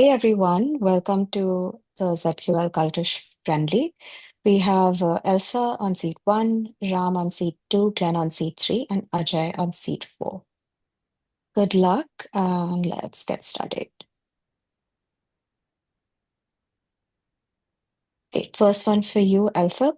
Hey everyone, welcome to the ZQL Cultish Friendly. We have Elsa on seat one, Ram on seat two, Glenn on seat three, and Ajay on seat four. Good luck, and let's get started. Okay, first one for you, Elsa.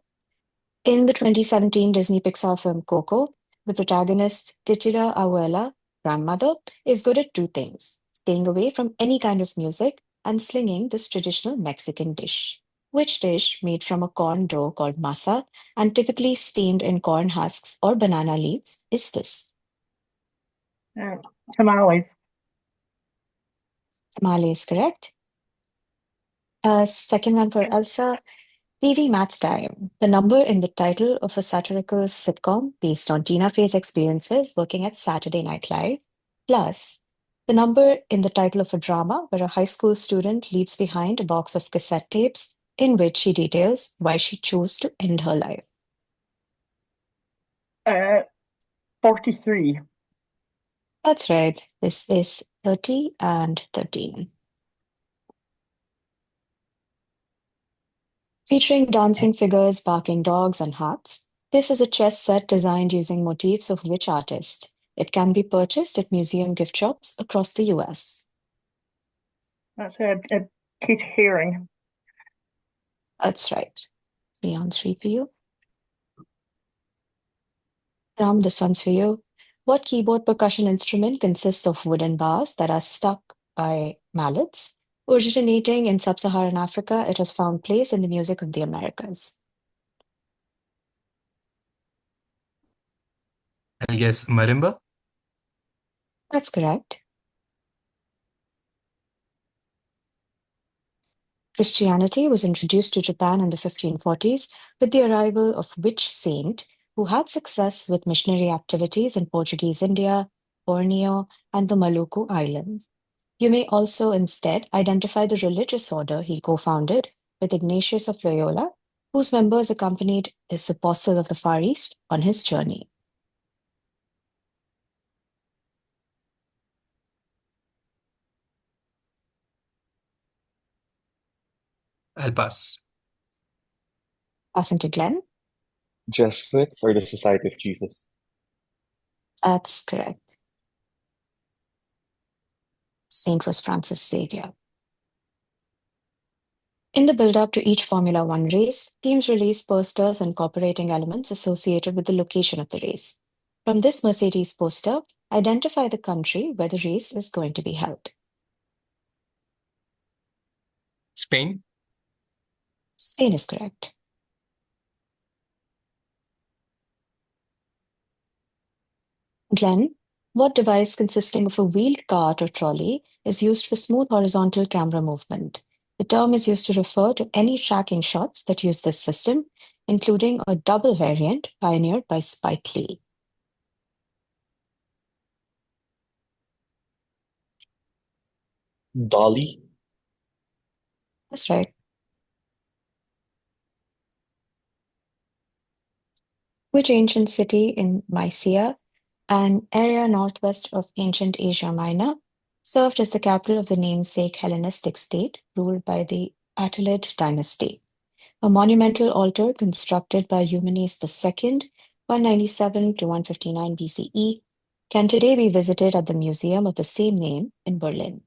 In the 2017 Disney Pixar film Coco, the protagonist, titular abuela, grandmother, is good at two things: staying away from any kind of music and slinging this traditional Mexican dish. Which dish, made from a corn dough called masa and typically steamed in corn husks or banana leaves, is this? Uh, Tamales. Tamale is correct. Second one for Elsa. TV Math Time, the number in the title of a satirical sitcom based on Tina Fey's experiences working at Saturday Night Live, plus the number in the title of a drama where a high school student leaves behind a box of cassette tapes in which she details why she chose to end her life. Uh, 43. That's right. This is 30 and 13. Featuring dancing figures, barking dogs, and hats, this is a chess set designed using motifs of which artist? It can be purchased at museum gift shops across the US. That's a Kate Herring. That's right. Beyond three for you. Ram, this one's for you. What keyboard percussion instrument consists of wooden bars that are stuck by mallets? Originating in sub-Saharan Africa, it has found place in the music of the Americas. I guess marimba. That's correct. Christianity was introduced to Japan in the 1540s with the arrival of which saint who had success with missionary activities in Portuguese India, Borneo, and the Maluku Islands. You may also instead identify the religious order he co founded with Ignatius of Loyola, whose members accompanied this apostle of the Far East on his journey. I'll pass. Passing to Glenn. Jesuits or the Society of Jesus? That's correct. Saint was Francis Xavier. In the build up to each Formula One race, teams release posters incorporating elements associated with the location of the race. From this Mercedes poster, identify the country where the race is going to be held. Spain. Spain is correct. Glenn, what device consisting of a wheeled cart or trolley is used for smooth horizontal camera movement? The term is used to refer to any tracking shots that use this system, including a double variant pioneered by Spike Lee. Dolly? That's right. Which ancient city in Mysia, an area northwest of ancient Asia Minor, served as the capital of the namesake Hellenistic state ruled by the Attalid dynasty? A monumental altar constructed by Eumenes II, 197 to 159 BCE, can today be visited at the museum of the same name in Berlin.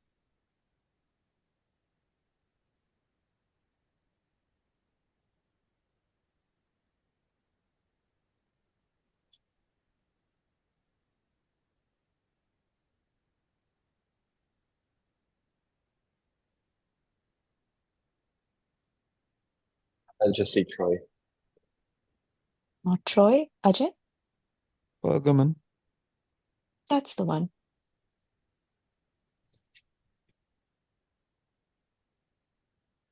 I'll just say Troy. Not Troy, Ajay? Pergamon. That's the one.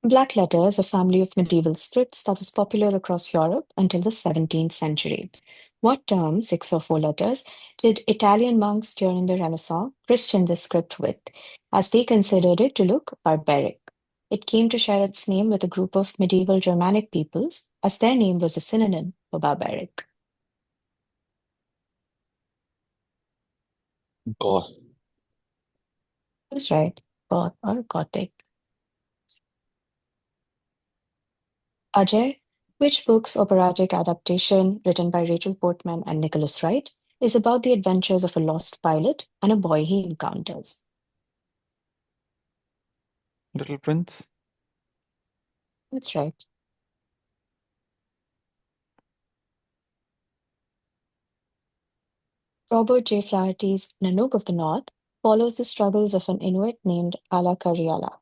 Black letters, a family of medieval scripts that was popular across Europe until the 17th century. What term, six or four letters, did Italian monks during the Renaissance christen the script with, as they considered it to look barbaric? It came to share its name with a group of medieval Germanic peoples, as their name was a synonym for barbaric. Goth. That's right, Goth or Gothic. Ajay, which book's operatic adaptation, written by Rachel Portman and Nicholas Wright, is about the adventures of a lost pilot and a boy he encounters? Little Prince. That's right. Robert J. Flaherty's Nanook of the North follows the struggles of an Inuit named Alakariala.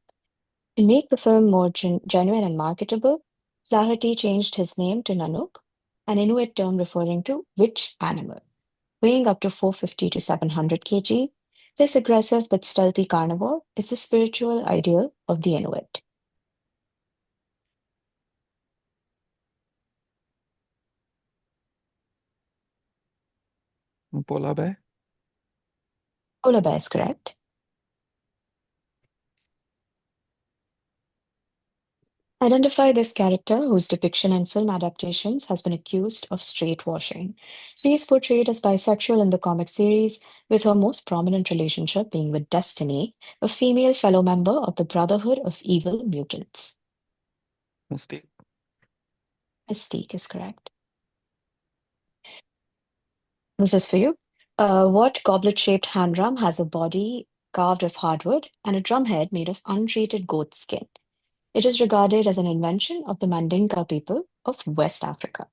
To make the film more genuine and marketable, Flaherty changed his name to Nanook, an Inuit term referring to witch animal. Weighing up to 450 to 700 kg, this aggressive but stealthy carnivore is the spiritual ideal of the Inuit. Polar Bear. Polar bear is correct. Identify this character whose depiction in film adaptations has been accused of straight washing. She is portrayed as bisexual in the comic series, with her most prominent relationship being with Destiny, a female fellow member of the Brotherhood of Evil Mutants. Mystique. Mystique is correct. This is for you. What goblet-shaped hand drum has a body carved of hardwood and a drum head made of untreated goat skin? It is regarded as an invention of the Mandinka people of West Africa.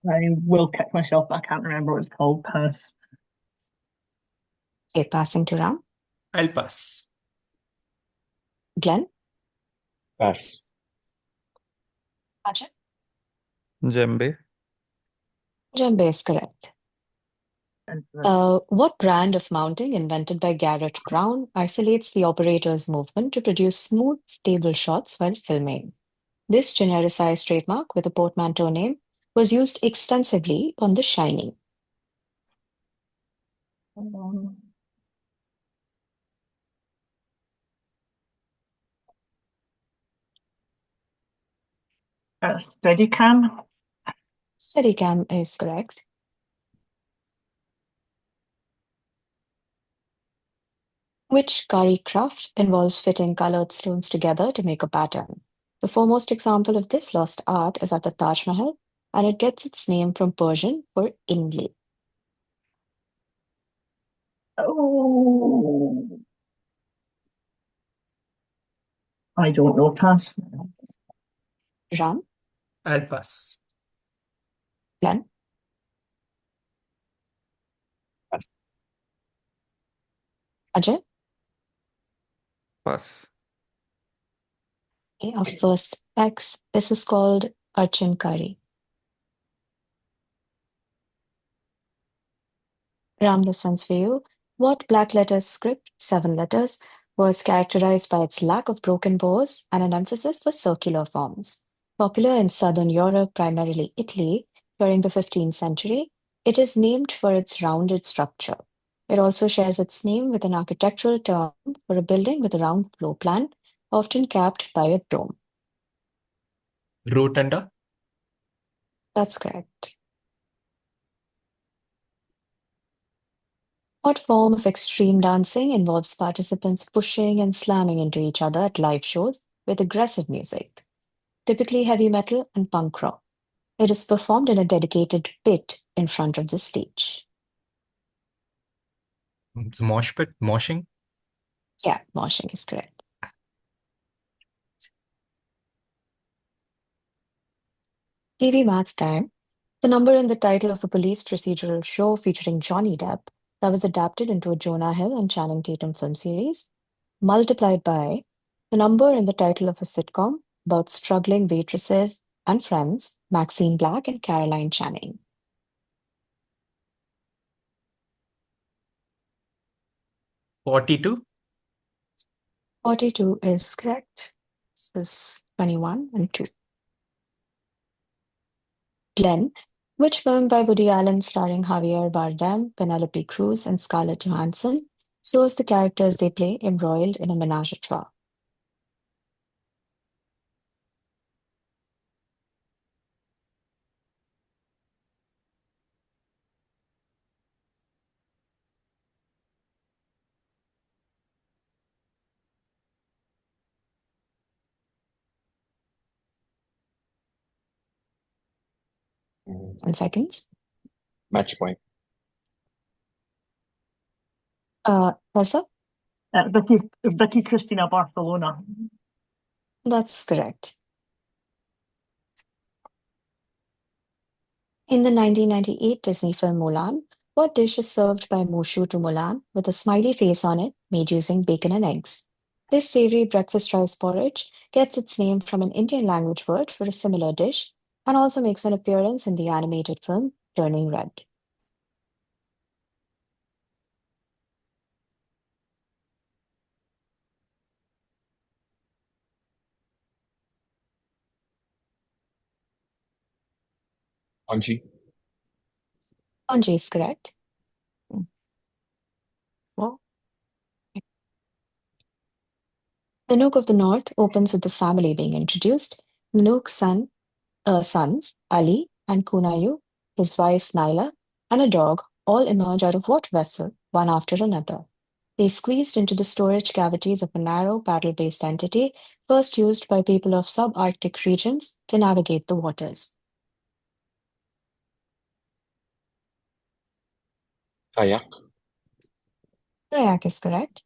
I will kick myself, but I can't remember what it's called. Pass. Okay, passing to Ram. I'll pass. Glenn? Pass. Ajay? Djembe. Djembe is correct. What brand of mounting invented by Garrett Brown isolates the operator's movement to produce smooth, stable shots while filming? This genericized trademark with a portmanteau name was used extensively on The Shining. Steadicam. Steadicam is correct. Which Kari craft involves fitting colored stones together to make a pattern? The foremost example of this lost art is at the Taj Mahal, and it gets its name from Persian for inlay. Oh, I don't know. Pass. Ram? I'll pass. Glenn? Pass. Ajay? Pass. Okay, our first X. This is called Archin Kari. Ram, this one's for you. What black letter script, 7 letters, was characterized by its lack of broken bows and an emphasis for circular forms? Popular in Southern Europe, primarily Italy, during the 15th century, it is named for its rounded structure. It also shares its name with an architectural term for a building with a round floor plan, often capped by a dome. Rotunda. That's correct. What form of extreme dancing involves participants pushing and slamming into each other at live shows with aggressive music, typically heavy metal and punk rock? It is performed in a dedicated pit in front of the stage. Mosh pit. Moshing. Yeah, moshing is correct. TV Max time. The number in the title of a police procedural show featuring Johnny Depp that was adapted into a Jonah Hill and Channing Tatum film series, multiplied by the number in the title of a sitcom about struggling waitresses and friends, Maxine Black and Caroline Channing. 42. 42 is correct. This is 21 and 2. Glenn, which film by Woody Allen starring Javier Bardem, Penelope Cruz, and Scarlett Johansson shows the characters they play embroiled in a menage a trois? 10 seconds. Match point. Ailsa? Vicky Cristina Barcelona. That's correct. In the 1998 Disney film Mulan, what dish is served by Mushu to Mulan with a smiley face on it made using bacon and eggs? This savory breakfast rice porridge gets its name from an Indian language word for a similar dish and also makes an appearance in the animated film Turning Red. Anji. Anji is correct. Well, The Nook of the North opens with the family being introduced. The Nook's sons, Ali and Kunayu, his wife Naila, and a dog all emerge out of what vessel, one after another. They squeezed into the storage cavities of a narrow paddle-based entity first used by people of subarctic regions to navigate the waters. Kayak. Kayak is correct.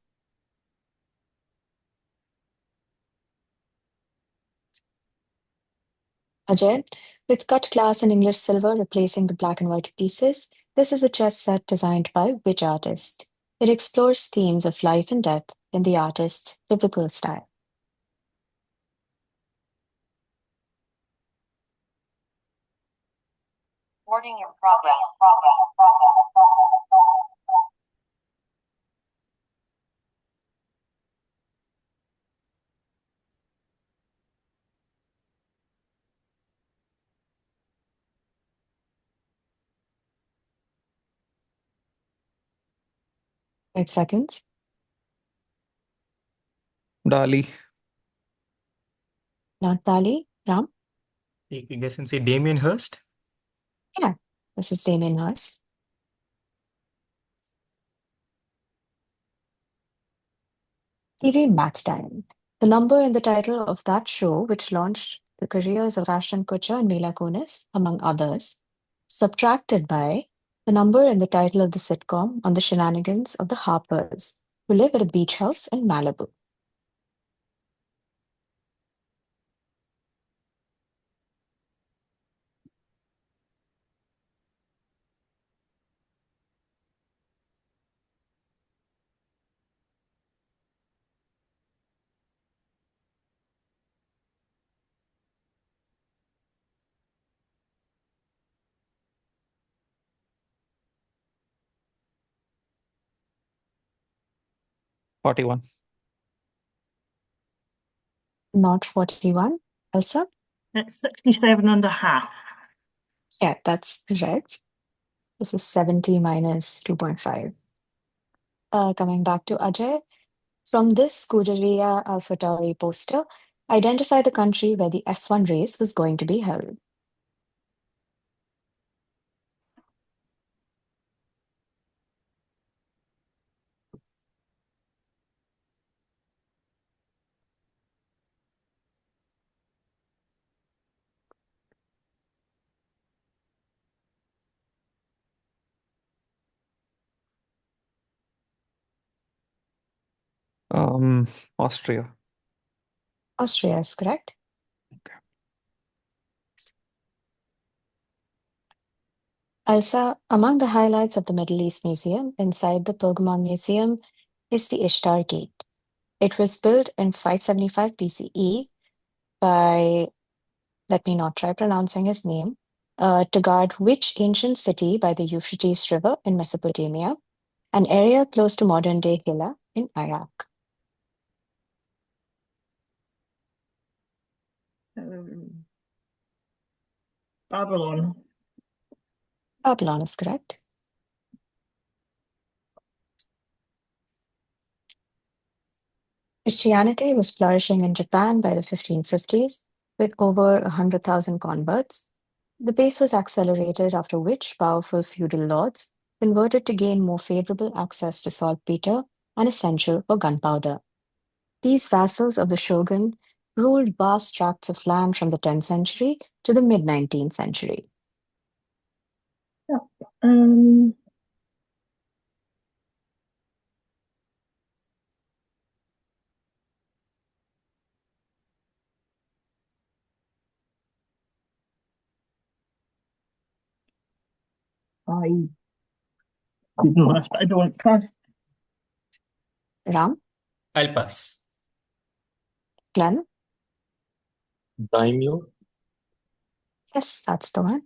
Ajay, with cut glass and English silver replacing the black and white pieces, this is a chess set designed by which artist? It explores themes of life and death in the artist's biblical style. Recording in progress. 5 seconds. Dali. Not Dali. Ram? Take a guess and say Damien Hirst. Yeah, this is Damien Hirst. TV Math Time. The number in the title of that show, which launched the careers of Ashton Kutcher and Mila Kunis, among others, subtracted by the number in the title of the sitcom on the shenanigans of the Harpers, who live at a beach house in Malibu. $41. Not 41. Elsa? It's 67.5. Yeah, that's correct. This is 70 minus 2.5. Coming back to Ajay, from this Scuderia AlphaTauri poster, identify the country where the F1 race was going to be held. Austria. Austria is correct. Okay. Elsa, among the highlights of the Middle East Museum inside the Pergamon Museum is the Ishtar Gate. It was built in 575 BCE by, let me not try pronouncing his name, to guard which ancient city by the Euphrates River in Mesopotamia, an area close to modern-day Hilla in Iraq. Babylon. Babylon is correct. Christianity was flourishing in Japan by the 1550s with over 100,000 converts. The pace was accelerated, after which powerful feudal lords converted to gain more favorable access to saltpeter and essential for gunpowder. These vassals of the shogun ruled vast tracts of land from the 10th century to the mid-19th century. Um, I didn't last, but I don't pass. Ram, I'll pass. Glenn. Daimyo. Yes, that's the one.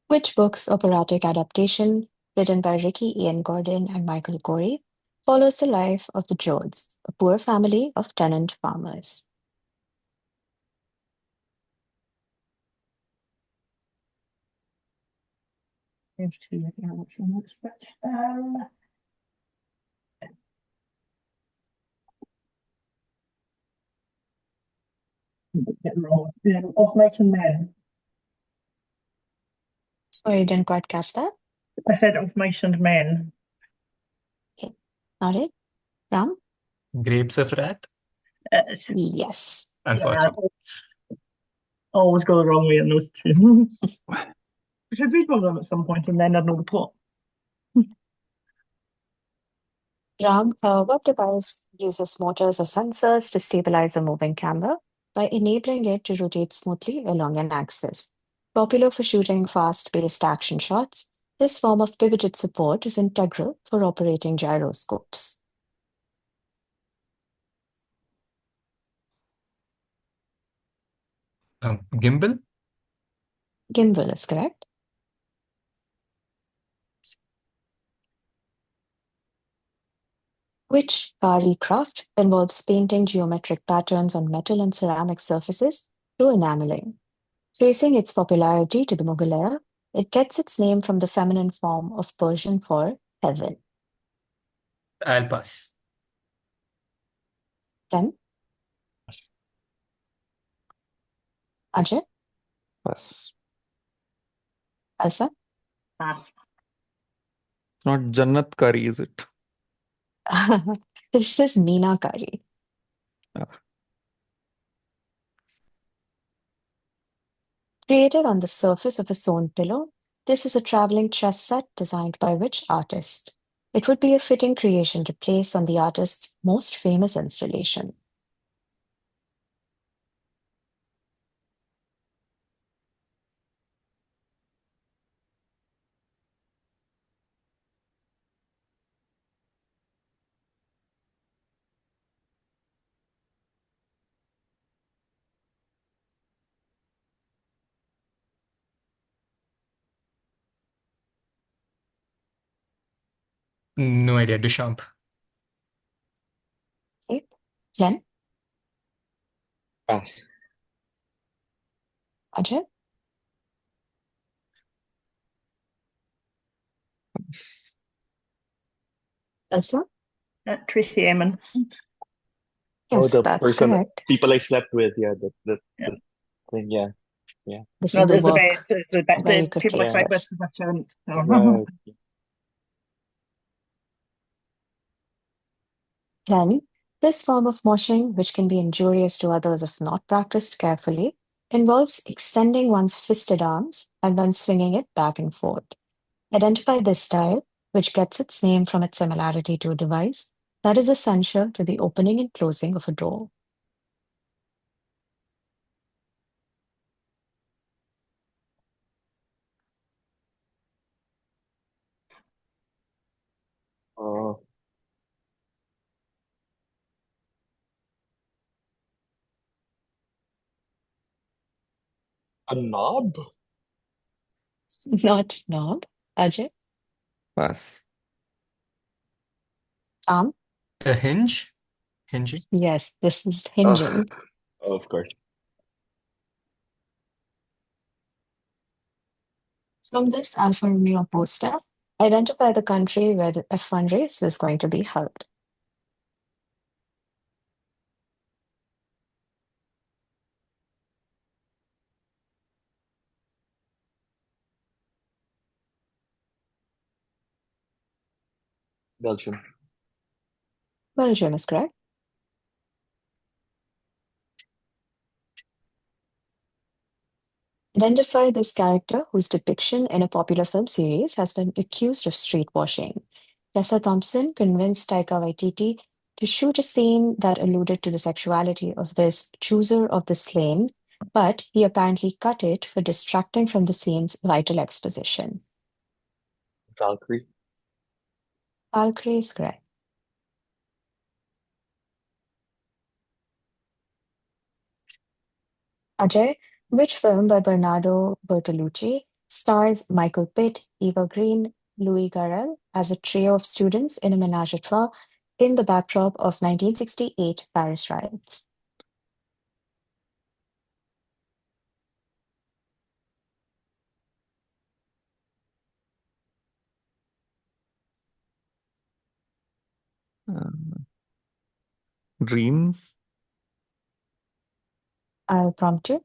Which book's operatic adaptation, written by Ricky Ian Gordon and Michael Corey, follows the life of the Joads, a poor family of tenant farmers? Seems to be what's the next bit. Get it wrong. Of Mice and Men. Sorry, didn't quite catch that. I said Of Mice and Men. Okay, not it. Ram? Grapes of Wrath? It's, Yes. yeah, Unfortunately. I always go the wrong way on those two. I should read one of them at some point and then I'd know the plot. Ram, what device uses motors or sensors to stabilize a moving camera by enabling it to rotate smoothly along an axis? Popular for shooting fast-paced action shots, this form of pivoted support is integral for operating gyroscopes. Gimbal? Gimbal is correct. Which Kari craft involves painting geometric patterns on metal and ceramic surfaces through enameling? Tracing its popularity to the Mughal era, it gets its name from the feminine form of Persian for heaven. I'll pass. Then, Ajay, Pass. Ailsa. Pass. Not Jannat Kari, is it? This is Meenakari. Ah. Created on the surface of a sewn pillow, this is a traveling chess set designed by which artist? It would be a fitting creation to place on the artist's most famous installation. No idea. Duchamp. Okay. Jen, Pass. Ajay, Ailsa. Tracy Emin. Oh, Yes, the that's person, correct. people I slept with. Yeah, Yeah. the thing. Yeah, yeah. This No, is the there's the work bed. It's the bed. where you The could people I place slept with this. the veterans. Right. Then, this form of moshing, which can be injurious to others if not practiced carefully, involves extending one's fisted arms and then swinging it back and forth. Identify this style, which gets its name from its similarity to a device that is essential to the opening and closing of a door. Uh, a knob? Not knob. Ajay, Pass. Tom. A hinge? Hinging? Yes, this is Oh, hinging. of course. From this Alfa Romeo poster, identify the country where the F1 race was going to be held. Belgium. Belgium is correct. Identify this character whose depiction in a popular film series has been accused of street washing. Tessa Thompson convinced Taika Waititi to shoot a scene that alluded to the sexuality of this chooser of the slain, but he apparently cut it for distracting from the scene's vital exposition. Valkyrie. Valkyrie is correct. Ajay, which film by Bernardo Bertolucci stars Michael Pitt, Eva Green, Louis Garrel as a trio of students in a menage a trois in the backdrop of 1968 Paris riots? Dreams. I'll prompt you.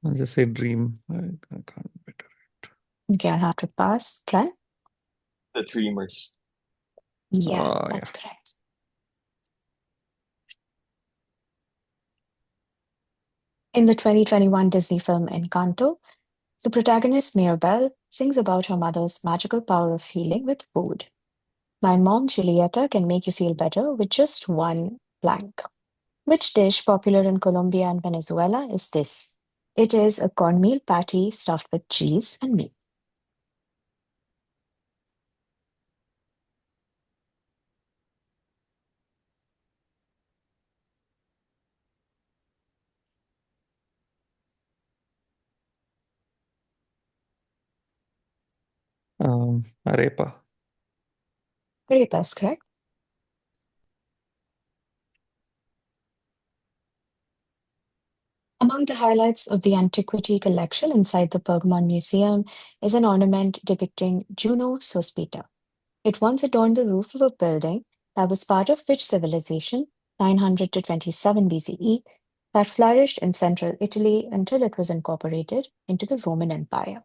I'll just say dream. I can't better. Okay, I'll have to pass. Glenn? The Dreamers. Yeah, Oh, that's correct. In the 2021 Disney film Encanto, the protagonist Mirabelle sings about her mother's magical power of healing with food. My mom, Julieta, can make you feel better with just one blank. Which dish popular in Colombia and Venezuela is this? It is a cornmeal patty stuffed with cheese and meat. Arepa. Very best, correct? Among the highlights of the antiquity collection inside the Pergamon Museum is an ornament depicting Juno Sospita. It once adorned the roof of a building that was part of which civilization, 900 to 27 BCE, that flourished in central Italy until it was incorporated into the Roman Empire.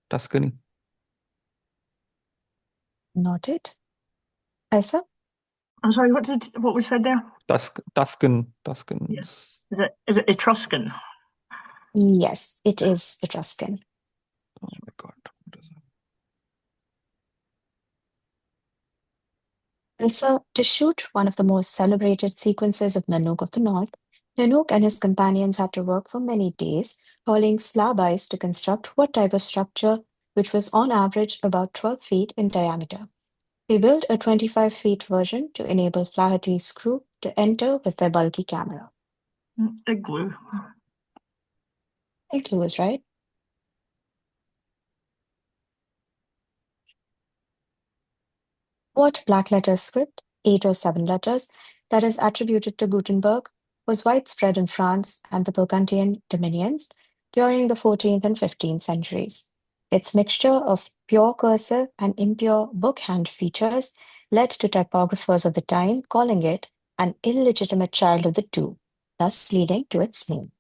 Tuscany. Noted. Elsa? I'm sorry, what was said there? Tuscans. Is it Etruscan? Yes, it is Etruscan. Oh my God. What is that? Elsa, to shoot one of the most celebrated sequences of Nanook of the North, Nanook and his companions had to work for many days, hauling slab ice to construct what type of structure, which was on average about 12 feet in diameter. They built a 25 feet version to enable Flaherty's crew to enter with their bulky camera. Igloo. Igloo was right. What black letter script, 8 or 7 letters, that is attributed to Gutenberg was widespread in France and the Burgundian dominions during the 14th and 15th centuries. Its mixture of pure cursive and impure bookhand features led to typographers of the time calling it an illegitimate child of the two, thus leading to its name.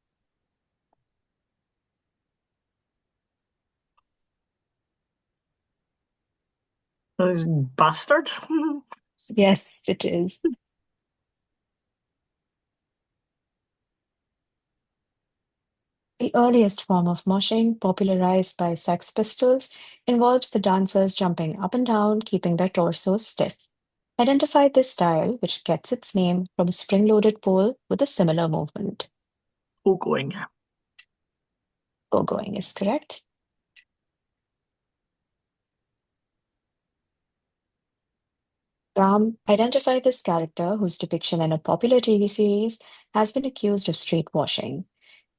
Is bastard? Yes, it is. The earliest form of moshing, popularized by Sex Pistols, involves the dancers jumping up and down, keeping their torsos stiff. Identify this style, which gets its name from a spring-loaded pole with a similar movement. Going. Going is correct. Ram, identify this character whose depiction in a popular TV series has been accused of street washing.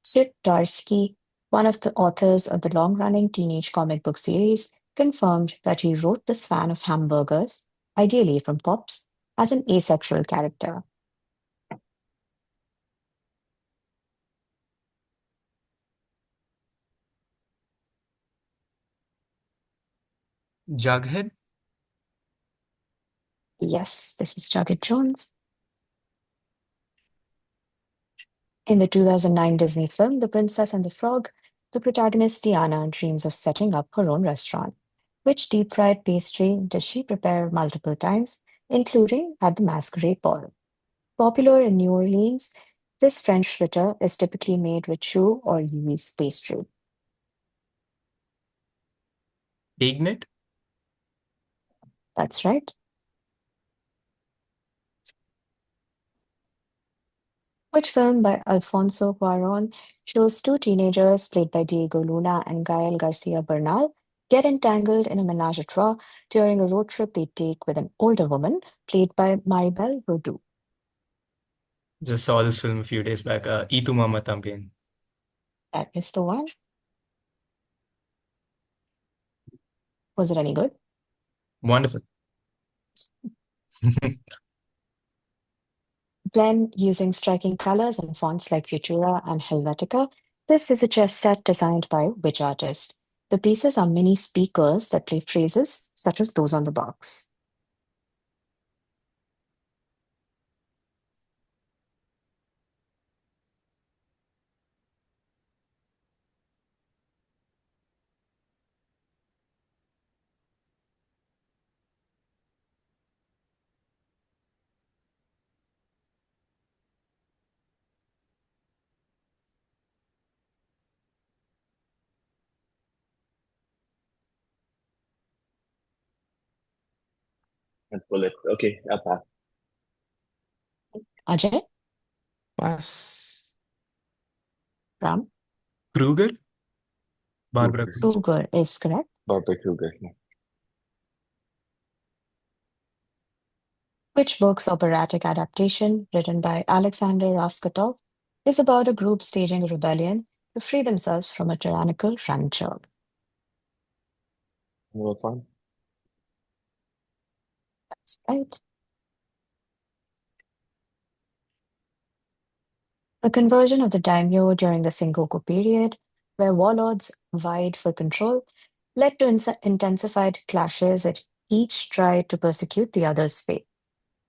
Chip Darsky, one of the authors of the long-running teenage comic book series, confirmed that he wrote this fan of hamburgers, ideally from Pops, as an asexual character. Jughead. Yes, this is Jagged Jones. In the 2009 Disney film The Princess and the Frog, The protagonist Diana dreams of setting up her own restaurant. Which deep fried pastry does she prepare multiple times, including at the masquerade ball? Popular in New Orleans, this French fritter is typically made with choux or yeast pastry. Ignite? That's right. Which film by Alfonso Cuarón shows two teenagers, played by Diego Luna and Gael Garcia Bernal, get entangled in a menage a trois during a road trip they take with an older woman, played by Maribel Rodu? Just saw this film a few days back. Y tu mamá también. That is the one. Was it any good? Wonderful. Blend using striking colors and fonts like Futura and Helvetica. This is a chess set designed by which artist? The pieces are mini speakers that play phrases such as those on the box. And pull it. Okay, I'll pass. Ajay, Pass. Ram, Kruger? Barbara Kruger. Kruger. Kruger is correct. Barbara Kruger. Which book's operatic adaptation, written by Alexander Raskotov, is about a group staging a rebellion to free themselves from a tyrannical rancher? Animal Farm. That's right. The conversion of the daimyo during the Sengoku period, where warlords vied for control, led to intensified clashes as each tried to persecute the other's fate.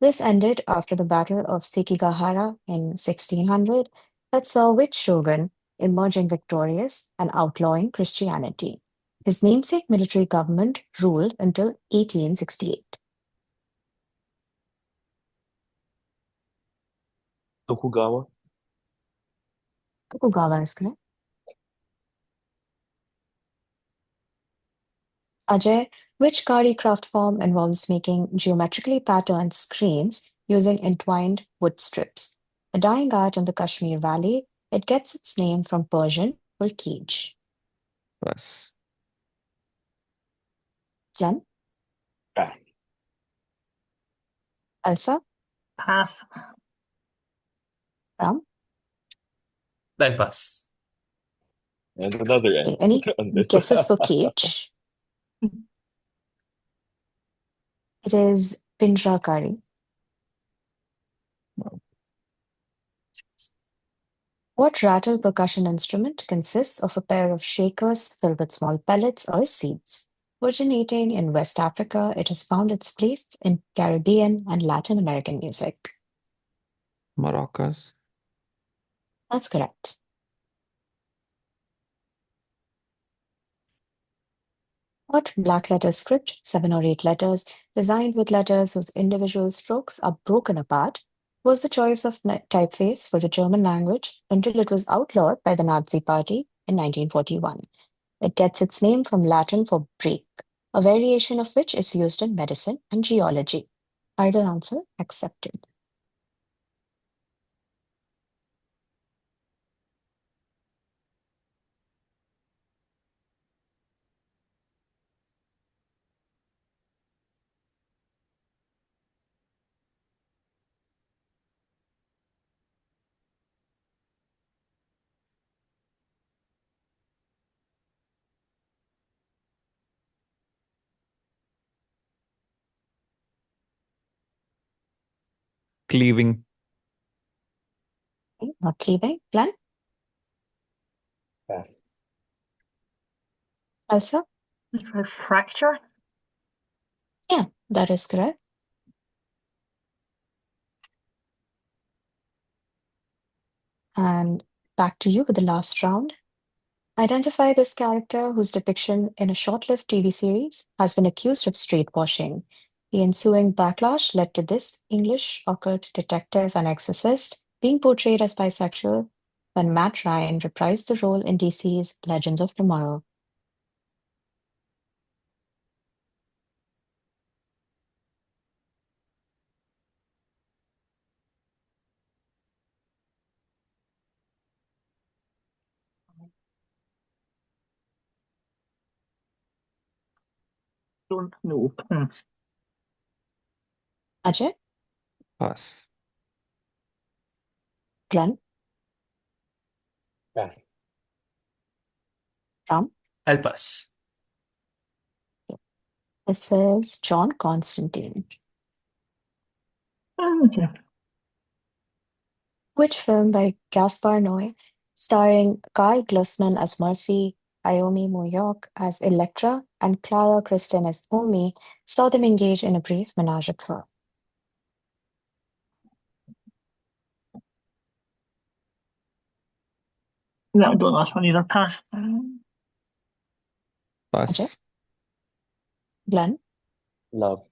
This ended after the Battle of Sekigahara in 1600 that saw which shogun emerging victorious and outlawing Christianity. His namesake military government ruled until 1868. Tokugawa. Tokugawa is correct. Ajay, which Kari craft form involves making geometrically patterned screens using entwined wood strips? A dying art in the Kashmir Valley, it gets its name from Persian for cage. Pass. Jen, Pass. Elsa, Pass. Ram. I'll pass. And another Okay, N any on this. guesses for cage? It is Pinjra Kari. What rattle percussion instrument consists of a pair of shakers filled with small pellets or seeds? Originating in West Africa, it has found its place in Caribbean and Latin American music. Maracas. That's correct. What black letter script, 7 or 8 letters, designed with letters whose individual strokes are broken apart, was the choice of typeface for the German language until it was outlawed by the Nazi Party in 1941. It gets its name from Latin for break, a variation of which is used in medicine and geology. Either answer accepted. Cleaving. Okay, not cleaving. Plan? Pass. Elsa? Fracture. Yeah, that is correct. And back to you with the last round. Identify this character whose depiction in a short-lived TV series has been accused of street-washing. The ensuing backlash led to this English occult detective and exorcist being portrayed as bisexual when Matt Ryan reprised the role in DC's Legends of Tomorrow. Don't know. Ajay, Pass. Glenn, Pass. Ram. I'll pass. This is John Constantine. Okay. Which film by Gaspar Noé, starring Carl Glusman as Murphy, Ayomi Moyoc as Electra, and Clara Kristen as Omi, saw them engage in a brief menage a trois? Yeah, I don't know this one either. Pass. Pass. Ajay? Glenn? Love.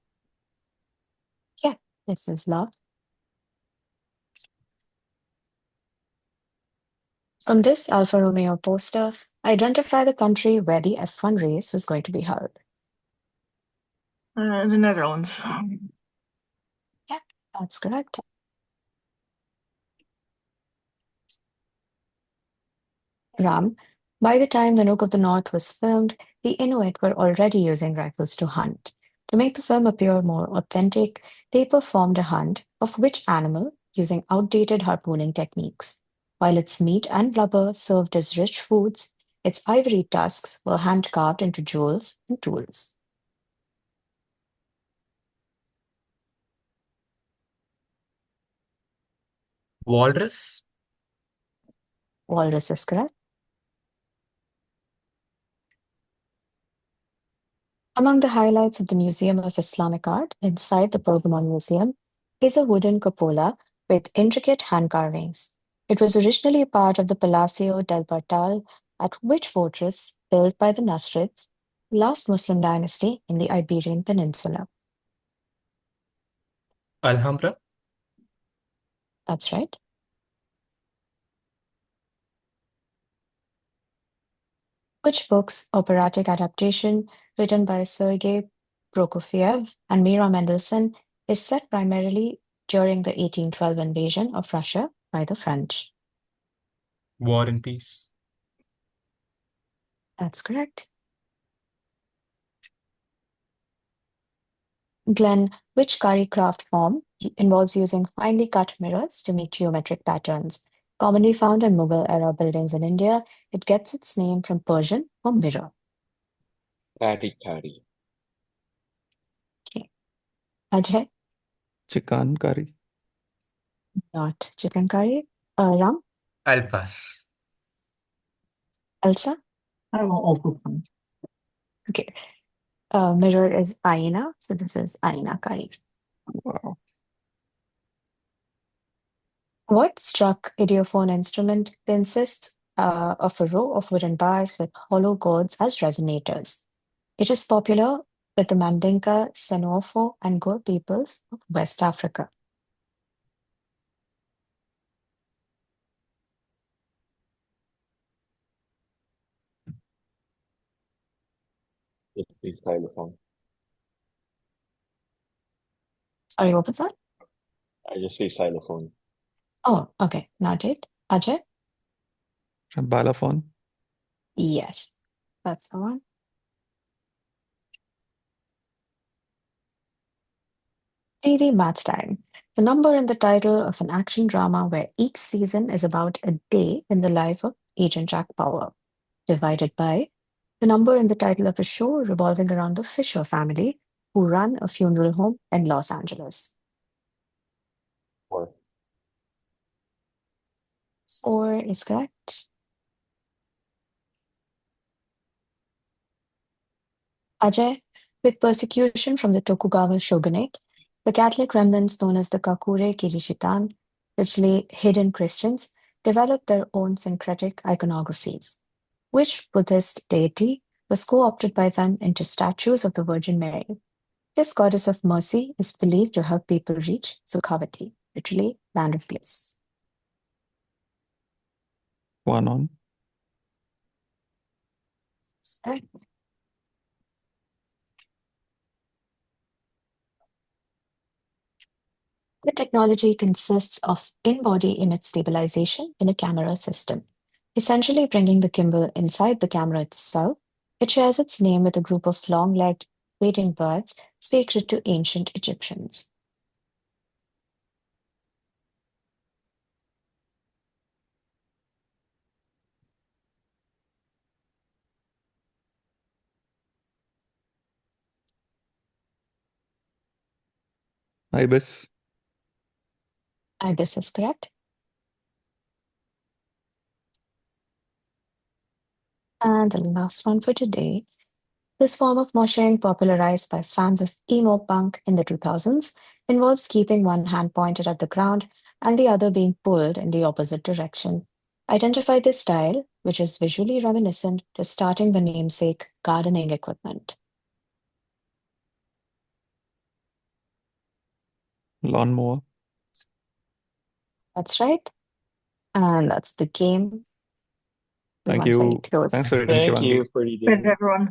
Yeah, this is Love. From this Alfa Romeo poster, identify the country where the F1 race was going to be held. The Netherlands. Yeah, that's correct. Ram, by the time The Nook of the North was filmed, the Inuit were already using rifles to hunt. To make the film appear more authentic, they performed a hunt of which animal using outdated harpooning techniques. While its meat and blubber served as rich foods, its ivory tusks were hand carved into jewels and tools. Walrus? Walrus is correct. Among the highlights of the Museum of Islamic Art inside the Pergamon Museum is a wooden cupola with intricate hand carvings. It was originally part of the Palacio del Partal, at which fortress built by the Nasrids, last Muslim dynasty in the Iberian Peninsula. Alhambra? That's right. Which book's operatic adaptation, written by Sergei Prokofiev and Mira Mendelssohn, is set primarily during the 1812 invasion of Russia by the French? War and Peace? That's correct. Glenn, which curry craft form involves using finely cut mirrors to make geometric patterns? Commonly found in Mughal era buildings in India, it gets its name from Persian for mirror. Kari kari. Okay. Ajay, Chicken curry. not chicken curry. Ram, I'll pass. Elsa. I will also pass. Okay. Mirror is aina, so this is aina curry. Wow. What struck idiophone instrument consists of a row of wooden bars with hollow gourds as resonators? It is popular with the Mandinka, Senofo, and Gur peoples of West Africa. Just say xylophone. Sorry, what was that? I just say xylophone. Oh, okay, not it. Ajay? Balafon. Yes, that's the one. TV match time. The number in the title of an action drama where each season is about a day in the life of Agent Jack Bauer, divided by the number in the title of a show revolving around the Fisher family, who run a funeral home in Los Angeles. 4. 4 is correct. Ajay, with persecution from the Tokugawa shogunate, the Catholic remnants known as the Kakure Kirishitan, richly hidden Christians, developed their own syncretic iconographies. which Buddhist deity was co-opted by them into statues of the Virgin Mary. This goddess of mercy is believed to help people reach Sukhavati, literally land of bliss. One on. Sorry. The technology consists of in-body image stabilization in a camera system, essentially bringing the gimbal inside the camera itself. It shares its name with a group of long-legged wading birds sacred to ancient Egyptians. Ibis. Ibis is correct. And the last one for today. This form of moshing, popularized by fans of emo punk in the 2000s, involves keeping one hand pointed at the ground and the other being pulled in the opposite direction. Identify this style, which is visually reminiscent to starting the namesake gardening equipment. Lawnmower. That's right. And that's the game. Thank Everyone's very you. close. Thanks for reading, Thank Shivangi. you for reading. Everyone.